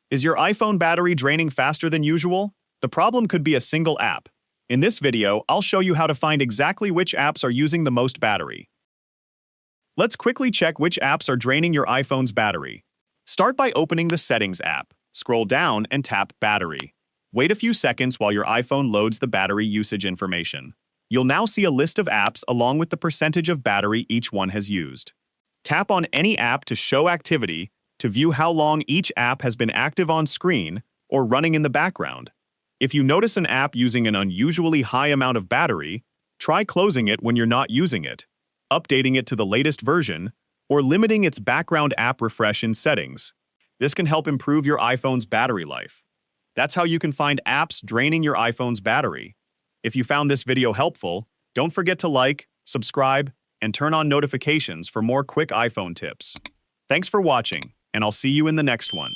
Is your iPhone battery draining faster than usual? The problem could be a single app. In this video, I'll show you how to find exactly which apps are using the most battery. Let's quickly check which apps are draining your iPhone's battery. Start by opening the Settings app. Scroll down and tap Battery. Wait a few seconds while your iPhone loads the battery usage information. You'll now see a list of apps along with the percentage of battery each one has used. Tap on any app to show activity to view how long each app has been active on screen or running in the background. If you notice an app using an unusually high amount of battery, try closing it when you're not using it, updating it to the latest version, or limiting its background app refresh in settings. This can help improve your iPhone's battery life. That's how you can find apps draining your iPhone's battery. If you found this video helpful, don't forget to like, subscribe, and turn on notifications for more quick iPhone tips. Thanks for watching, and I'll see you in the next one.